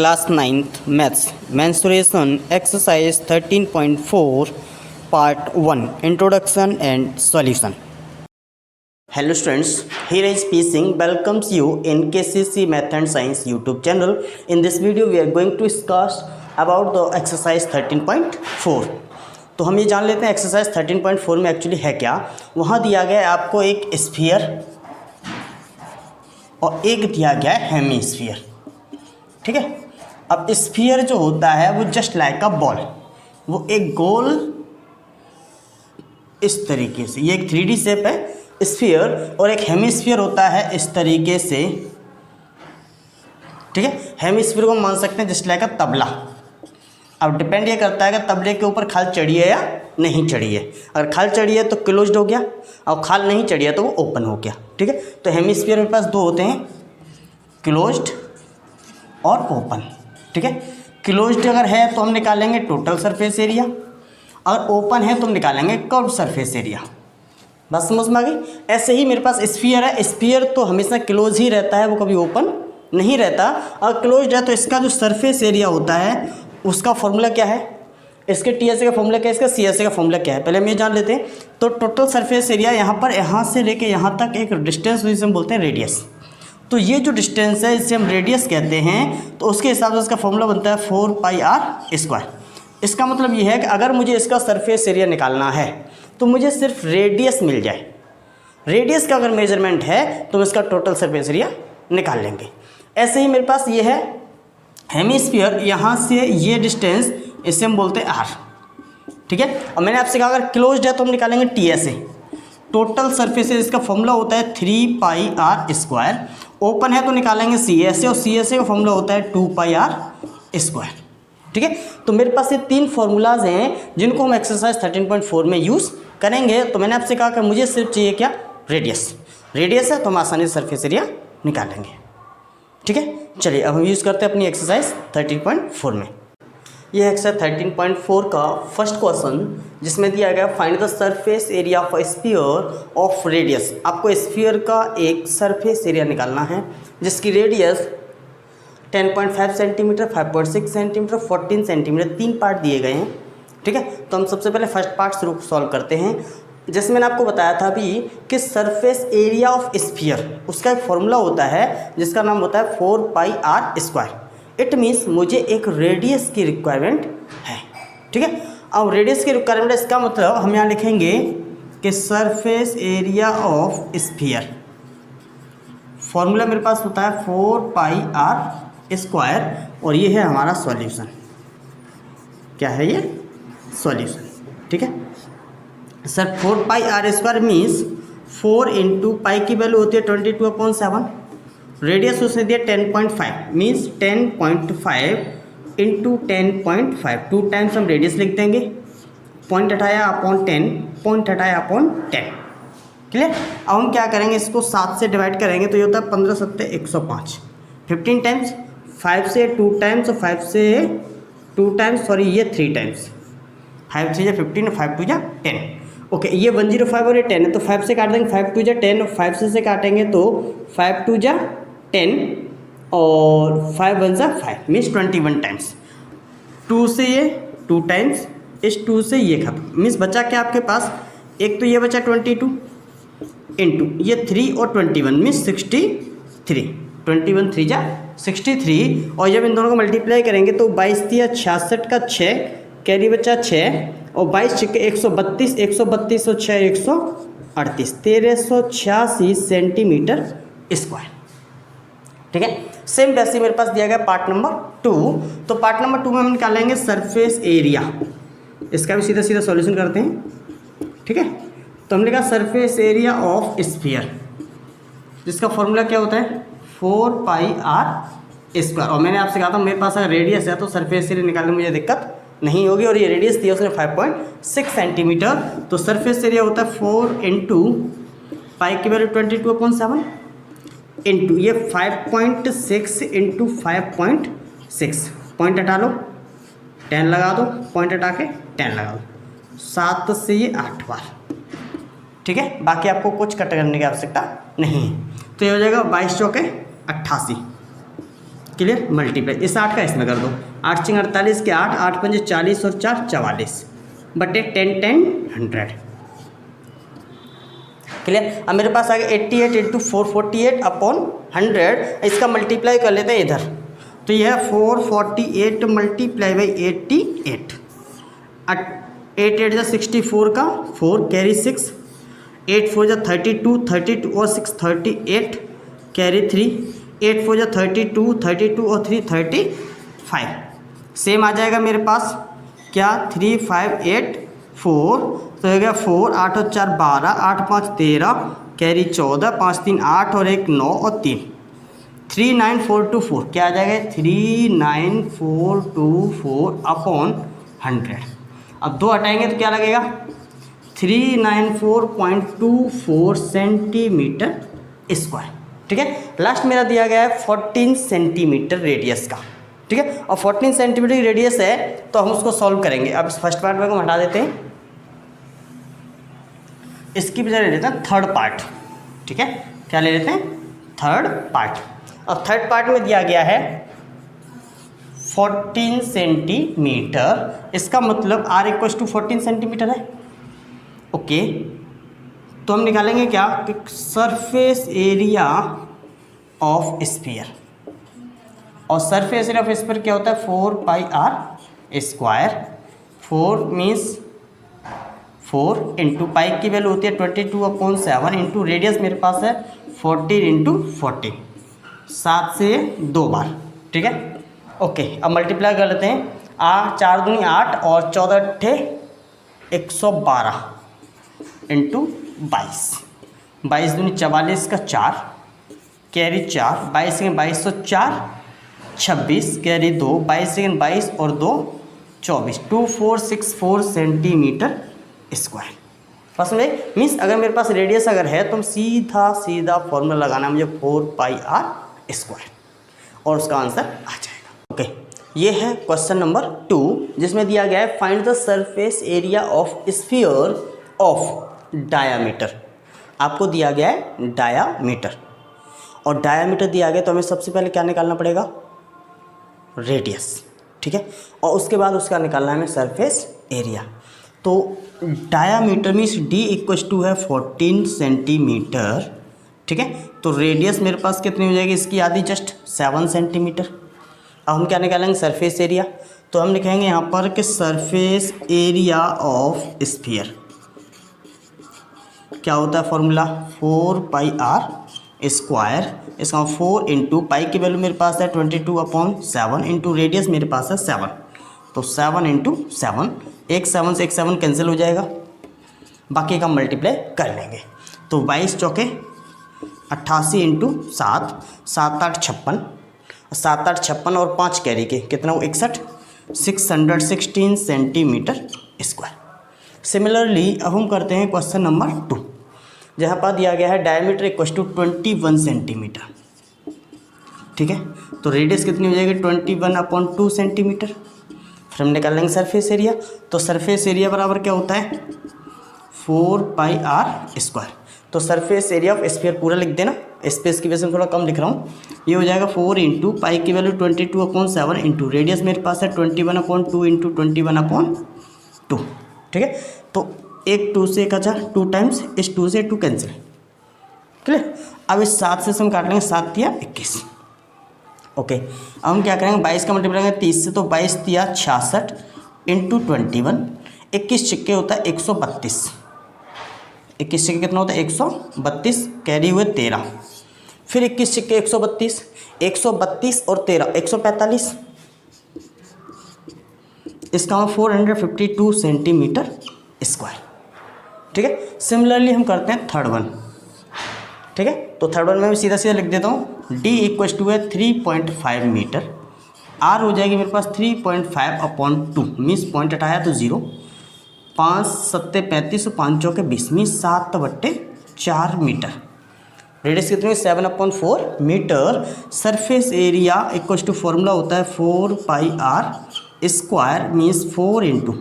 Class 9th maths mensuration exercise 13.4 part 1 introduction and solution. Hello students, here is P Singh welcomes you in KCC Math and Science YouTube channel. In this video we are going to discuss about the exercise 13.4. तो हम ये जान लेते हैं exercise 13.4 में actually है क्या। वहाँ दिया गया है आपको एक स्फीयर और एक दिया गया है हेमीस्फीयर, ठीक है। अब स्फीयर जो होता है वो जस्ट लाइक अ बॉल, वो एक गोल इस तरीके से, ये एक 3D शेप है स्फीयर, और एक हेमीस्फीयर होता है इस तरीके से, ठीक है। हेमीस्फीयर को मान सकते हैं जस्ट लाइक अ तबला। अब डिपेंड ये करता है कि तबले के ऊपर खाल चढ़ी है या नहीं चढ़ी है। अगर खाल चढ़ी है तो क्लोज्ड हो गया, और खाल नहीं चढ़ी है तो वो ओपन हो गया, ठीक है। तो हेमीस्फीयर मेरे पास दो होते हैं, क्लोज्ड और ओपन, ठीक है। क्लोज्ड अगर है तो हम निकालेंगे टोटल सरफेस एरिया, अगर ओपन है तो हम निकालेंगे कर्व सरफेस एरिया। बस समझ में आ गई। ऐसे ही मेरे पास स्फीयर है, स्फीयर तो हमेशा क्लोज ही रहता है, वो कभी ओपन नहीं रहता। अगर क्लोज्ड है तो इसका जो सरफेस एरिया होता है उसका फॉर्मूला क्या है, इसके टीएसए का फॉर्मूला क्या है, इसका सीएसए का फॉर्मूला क्या है, पहले हम ये जान लेते हैं। तो टोटल सरफेस एरिया यहाँ पर, यहाँ से लेके यहाँ तक एक डिस्टेंस जिसे हम बोलते हैं रेडियस। तो ये जो डिस्टेंस है इसे हम रेडियस कहते हैं। तो उसके हिसाब से इसका फॉर्मूला बनता है 4πr²। इसका मतलब ये है कि अगर मुझे इसका सरफेस एरिया निकालना है तो मुझे सिर्फ रेडियस मिल जाए, रेडियस का अगर मेजरमेंट है तो हम इसका टोटल सरफेस एरिया निकाल लेंगे। ऐसे ही मेरे पास ये है हेमीस्फीयर, यहाँ से ये डिस्टेंस इसे हम बोलते हैं r, ठीक है। और मैंने आपसे कहा अगर क्लोज्ड है तो हम निकालेंगे टीएसए, टोटल सरफेस एरिया, इसका फॉर्मूला होता है 3πr²। ओपन है तो निकालेंगे सीएसए, और सीएसए का फॉर्मूला होता है 2πr², ठीक है। तो मेरे पास ये तीन फार्मूलाज हैं जिनको हम एक्सरसाइज 13.4 में यूज़ करेंगे। तो मैंने आपसे कहा कि मुझे सिर्फ चाहिए क्या, रेडियस। रेडियस है तो हम आसानी से सरफेस एरिया निकालेंगे, ठीक है। चलिए अब हम यूज़ करते हैं अपनी एक्सरसाइज 13.4 में। यह एक्सरसाइज 13.4 का फर्स्ट क्वेश्चन, जिसमें दिया गया find the surface area of sphere of radius. आपको स्फीयर का एक सरफेस एरिया निकालना है जिसकी रेडियस 10.5 सेंटीमीटर, 5.6 सेंटीमीटर, 14 सेंटीमीटर, तीन पार्ट दिए गए हैं, ठीक है। तो हम सबसे पहले फर्स्ट पार्ट शुरू सॉल्व करते हैं। जैसे मैंने आपको बताया था अभी कि सरफेस एरिया ऑफ स्फीयर, उसका एक फॉर्मूला होता है जिसका नाम होता है 4πr²। इट मीन्स मुझे एक रेडियस की रिक्वायरमेंट है, ठीक है। अब रेडियस की रिक्वायरमेंट, इसका मतलब हम यहाँ लिखेंगे कि surface area of sphere, formula मेरे पास होता है 4πr², और ये है हमारा सॉल्यूशन। क्या है ये, सॉल्यूशन, ठीक है। Sir 4πr² means 4 into pi की वैल्यू होती है 22/7, रेडियस उसने दिया 10.5, मीन्स 10.5 इंटू 10.5, 2 टाइम्स हम रेडियस लिख देंगे, पॉइंट हटाया अपॉन 10, पॉइंट हटाया अपॉन 10, क्लियर। अब हम क्या करेंगे, इसको 7 से डिवाइड करेंगे तो ये होता है 15 7 105, 15 टाइम्स, 5 से 2 टाइम्स, और 5 से 2 टाइम्स, सॉरी ये 3 टाइम्स, 5 से 15 और 5 2 10, ओके। ये 105 और ये 10 है तो 5 से काट देंगे, 5 2 10, और 5 से काटेंगे तो 5 2 10 और 5 1 5, मीन्स 21 टाइम्स। 2 से ये 2 टाइम्स, इस 2 से ये खत्म, मीन्स बचा क्या आपके पास, एक तो ये बचा 22 इंटू ये 3 और 21, मीन्स 63, 21 3 63, और जब इन दोनों को मल्टीप्लाई करेंगे तो 22 दिया 66 का 6, कैरी बचा 6, और 22 6 132, 132 और 6 138, 1386 सेंटीमीटर स्क्वायर, ठीक है। सेम वैसे मेरे पास दिया गया पार्ट नंबर 2। तो पार्ट नंबर 2 में हम निकालेंगे सरफेस एरिया, इसका भी सीधा सीधा सॉल्यूशन करते हैं, ठीक है। तो हमने कहा सरफेस एरिया ऑफ स्फीयर, जिसका फॉर्मूला क्या होता है 4πr²। और मैंने आपसे कहा था मेरे पास अगर रेडियस है तो सरफेस एरिया निकालने में मुझे दिक्कत नहीं होगी, और ये रेडियस दिया उसने 5.6 सेंटीमीटर। तो सरफेस एरिया होता है 4 इंटू पाई की वैल्यू 22/7 इंटू ये 5.6 इंटू 5.6, पॉइंट हटा लो 10 लगा दो, पॉइंट हटा के 10 लगा दो, 7 से ये 8 बार, ठीक है। बाकी आपको कुछ कट करने की आवश्यकता नहीं है। तो ये हो जाएगा 22 चौके 88, क्लियर, मल्टीप्लाई इस 8 का इसमें कर दो, 8 6 48 के 8, 8 5 40 और 4 44 बटे 10 10 100। क्लियर। अब मेरे पास आ गया 88 इंटू 448 अपॉन 100, इसका मल्टीप्लाई कर लेते हैं इधर, तो यह है 448 मल्टीप्लाई बाई 88, 8 8 64 का 4 कैरी 6, 8 4 32, 32 और 6 38 कैरी 3, 8 4 32, 32 और 3 35, सेम आ जाएगा मेरे पास क्या 3 5 8 4, तो हो गया 4 8 और 4 12, 8 5 13 कैरी 14, 5 3 8 और 1 9 और 3 39424, क्या आ जाएगा 39424 अपॉन 100। अब 2 हटाएंगे तो क्या लगेगा 394.24 सेंटीमीटर स्क्वायर। ठीक है, लास्ट मेरा दिया गया है 14 सेंटीमीटर रेडियस का। ठीक है, और 14 सेंटीमीटर की रेडियस है तो हम उसको सॉल्व करेंगे। अब इस फर्स्ट पार्ट में हम हटा देते हैं, इसकी बजाय ले लेते हैं थर्ड पार्ट। ठीक है, क्या ले लेते हैं थर्ड पार्ट। अब थर्ड पार्ट में दिया गया है 14 सेंटीमीटर, इसका मतलब r इक्वल्स टू 14 सेंटीमीटर है। ओके, तो हम निकालेंगे क्या कि सरफेस एरिया ऑफ स्फीयर, और सरफेस एरिया ऑफ स्फीयर क्या होता है 4 pi r square. 4 means 4 into pi की वैल्यू होती है 22/7 इंटू रेडियस मेरे पास है 14 इंटू 40, 7 से 2 बार। ठीक है, ओके, अब मल्टीप्लाई कर लेते हैं। 4 दूनी 8 और 14 अट्ठे 112 इंटू 22, 22 दूनी 44 का 4 कैरी 4, 22 सेकेंड 22 तो 4 26 कैरी 2, 22 सेकेंड 22 और 2 24, 2464 सेंटीमीटर स्क्वायर। फर्स्ट में मीन्स अगर मेरे पास रेडियस अगर है तो हम सीधा फॉर्मूला लगाना है मुझे 4 पाई r स्क्वायर, और उसका आंसर आ जाएगा। ओके, ये है क्वेश्चन नंबर 2 जिसमें दिया गया है find the surface area of sphere of diameter. आपको दिया गया है डायामीटर, और डायामीटर दिया गया तो हमें सबसे पहले क्या निकालना पड़ेगा रेडियस। ठीक है, और उसके बाद उसका निकालना है हमें सरफेस एरिया। तो diameter means d equals to है 14 सेंटीमीटर। ठीक है, तो रेडियस मेरे पास कितनी हो जाएगी इसकी आधी जस्ट 7 सेंटीमीटर। अब हम क्या निकालेंगे सरफेस एरिया, तो हम लिखेंगे यहाँ पर कि सरफेस एरिया ऑफ स्फीयर क्या होता है फॉर्मूला 4 पाई r स्क्वायर, इसका 4 इंटू पाई की वैल्यू मेरे पास है 22/7 इंटू रेडियस मेरे पास है 7, तो 7 इंटू 7, एक 7 से एक 7 कैंसिल हो जाएगा, बाकी का मल्टीप्लाई कर लेंगे। तो 22 चौके 88 इंटू 7, 7 8 56, 7 8 56 और 5 कैरी के कितना वो 61, 616 सेंटीमीटर स्क्वायर। सिमिलरली अब हम करते हैं क्वेश्चन नंबर 2 जहाँ पर दिया गया है डायमीटर इक्वल टू 21 सेंटीमीटर। ठीक है, तो रेडियस कितनी हो जाएगी 21/2 सेंटीमीटर। फिर हम निकालेंगे सरफेस एरिया, तो सरफेस एरिया बराबर क्या होता है 4 पाई r स्क्वायर। तो सरफेस एरिया ऑफ स्फीयर पूरा लिख देना, स्पेस की वजह से थोड़ा कम लिख रहा हूँ। ये हो जाएगा 4 इंटू पाई की वैल्यू 22/7 इंटू रेडियस मेरे पास है 21/2 इंटू 21/2। ठीक है, तो 1 2 से 1 अच्छा 2 टाइम्स, इस 2 से 2 कैंसिल। क्लियर, अब इस 7 से हम काट लेंगे 7 या 21। ओके, अब हम क्या करेंगे 22 का मल्टीप्लाई करेंगे 30 से, तो 22 या 66 इंटू 21, 21 छिक्के होता है 132, 21 छिक्के कितना होता है 132 कैरी हुए 13, फिर 21 छिक्के 132, 132 और 13 145, इसका 452 सेंटीमीटर स्क्वायर। ठीक है, सिमिलरली हम करते हैं थर्ड वन। ठीक है, तो थर्ड वन में मैं सीधा सीधा लिख देता हूँ d इक्वल्स टू है 3.5 मीटर, r हो जाएगी मेरे पास 3.5/2 मीन्स पॉइंट हटाया तो 0, 5 7 35 और 5 चौके 20 मीन्स 7/4 मीटर। रेडियस कितनी 7/4 metre. Surface area equals to formula होता है 4 pi r square means 4 into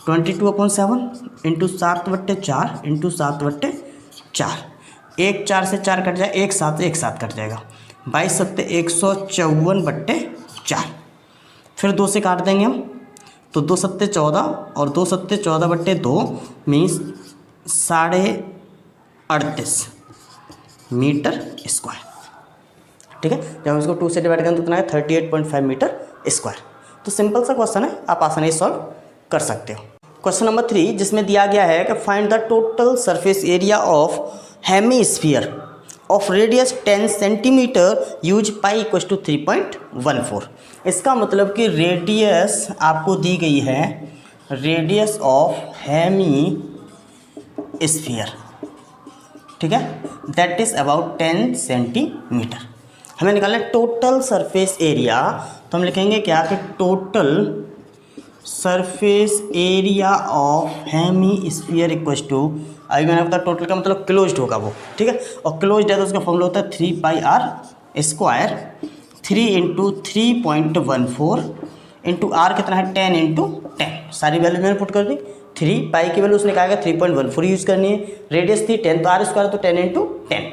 22/7 into 7/4 into 7/4, 1 4 से 4 कट जाए, 1 7 से 1 7 कट जाएगा, 22 सत्ते 154/4। फिर 2 से काट देंगे हम, तो 2 सत्ते 14 और 2 सत्ते 14/2 मीन्स 38.5 मीटर स्क्वायर। ठीक है, जब हम इसको 2 से डिवाइड करें तो कितना है 38.5 मीटर स्क्वायर। तो सिंपल सा क्वेश्चन है, आप आसानी से सॉल्व कर सकते हो। क्वेश्चन नंबर 3 जिसमें दिया गया है कि find the total surface area of hemisphere of radius 10 centimetre use pi equal to 3.14। इसका मतलब कि रेडियस आपको दी गई है, रेडियस ऑफ हेमीस्फीयर, ठीक है, दैट इज अबाउट 10 सेंटीमीटर। हमें निकालना है टोटल सरफेस एरिया, तो हम लिखेंगे क्या कि total surface area of hemisphere equal to, अभी मैंने बताया टोटल का मतलब क्लोज्ड होगा वो, ठीक है, और क्लोज्ड है तो उसका फॉर्मूला होता है 3πr²। 3 × 3.14 इंटू आर कितना है 10 × 10, सारी वैल्यू मैंने पुट कर दी। 3 पाई की वैल्यू उसने कहा 3.14 यूज़ करनी है, रेडियस थी 10 तो r² तो 10 × 10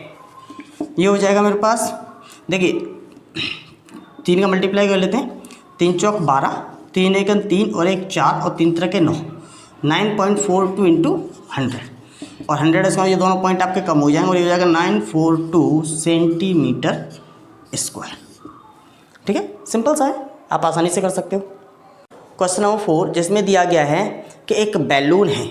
ये हो जाएगा मेरे पास। देखिए 3 का मल्टीप्लाई कर लेते हैं, 3 चौक 12, 3 1 3 और 1 4 और 3 3 9, 9.42 × 100 और 100 इसका ये दोनों पॉइंट आपके कम हो जाएंगे और ये हो जाएगा 942 सेंटीमीटर स्क्वायर। ठीक है, सिंपल सा है, आप आसानी से कर सकते हो। क्वेश्चन नंबर 4 जिसमें दिया गया है कि एक बैलून है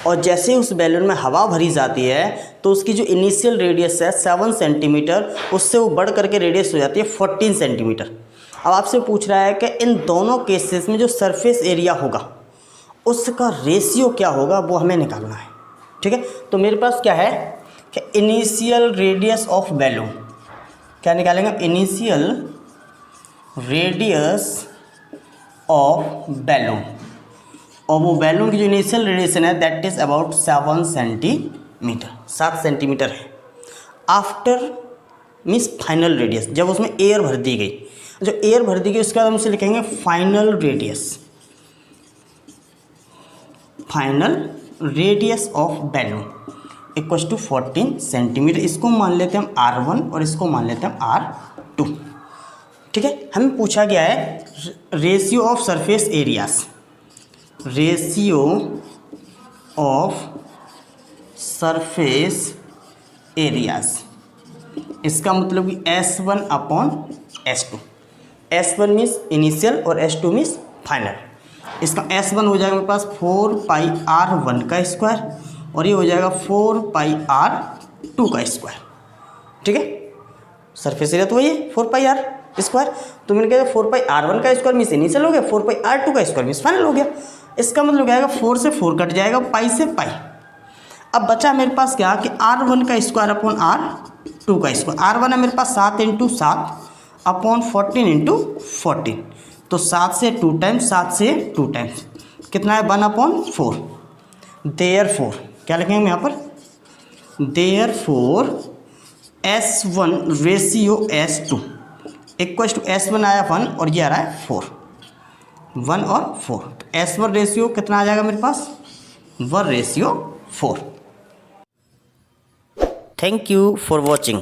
और जैसे उस बैलून में हवा भरी जाती है तो उसकी जो इनिशियल रेडियस है 7 सेंटीमीटर, उससे वो बढ़ करके रेडियस हो जाती है 14 सेंटीमीटर। अब आपसे पूछ रहा है कि इन दोनों केसेस में जो सरफेस एरिया होगा उसका रेशियो क्या होगा, वो हमें निकालना है। ठीक है, तो मेरे पास क्या है कि इनिशियल रेडियस ऑफ बैलून, क्या निकालेंगे, इनिशियल रेडियस ऑफ बैलून, और वो बैलून की जो इनिशियल रेडिएशन है that is about 7 centimetre, 7 centimetre है। आफ्टर मीन्स फाइनल रेडियस, जब उसमें एयर भर दी गई, जो एयर भर दी गई उसके बाद हम उसे लिखेंगे final radius, final radius of balloon equal to 14 centimetre. इसको मान लेते हैं हम R1 और इसको मान लेते हैं R2। ठीक है, हमें पूछा गया है ratio of surface areas, ratio of surface areas, इसका मतलब कि S1/S2। S1 मीन्स इनिशियल और S2 मीन्स फाइनल। इसका S1 हो जाएगा मेरे पास 4πr1 का स्क्वायर और ये हो जाएगा 4πr2 का स्क्वायर। ठीक है, सरफेस एरिया तो वही है 4πr स्क्वायर, तो मैंने कहा 4πr1 का स्क्वायर मीन्स इनिशियल हो गया, 4πr2 का स्क्वायर मीन्स फाइनल हो गया। इसका मतलब क्या आएगा, 4 से 4 कट जाएगा, पाई से पाई। अब बचा मेरे पास क्या कि R1 का स्क्वायर अपॉन R2 का स्क्वायर। R1 है मेरे पास 7 × 7 अपॉन 14 × 14, तो 7 से 2 टाइम्स, 7 से 2 टाइम्स कितना है 1/4। देयरफॉर क्या लिखेंगे हम यहाँ पर, therefore S1 ratio S2 equal to S1 आया 1 और ये आ रहा है 4, 1 और 4, S1 रेशियो कितना आ जाएगा मेरे पास 1/4। Thank you for watching.